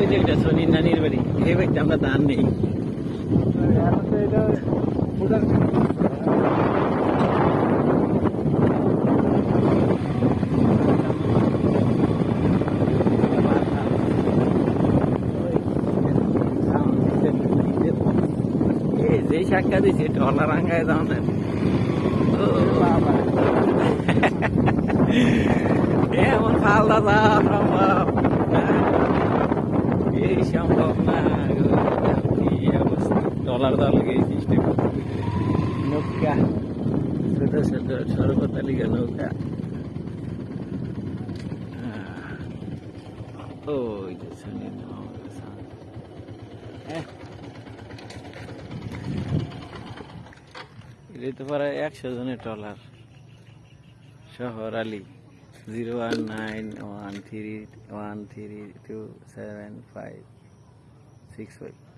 ওই যে এটা সনির নানির বাড়ি এই বাড়িতে আমরা ধান নেই যেই শাক্কা দিছে টলা রাঙ্গায় দাও না এমন ফালদা যাওয়া সম্ভব এই সম্ভব না কি অবস্থা ডলার দল গেছিস নৌকা ছোট ছোট সর্বতালিকা নৌকা ওই যে শুনি এটা তো প্রায় 100 জনের ট্রলার শহর আলী 01913132756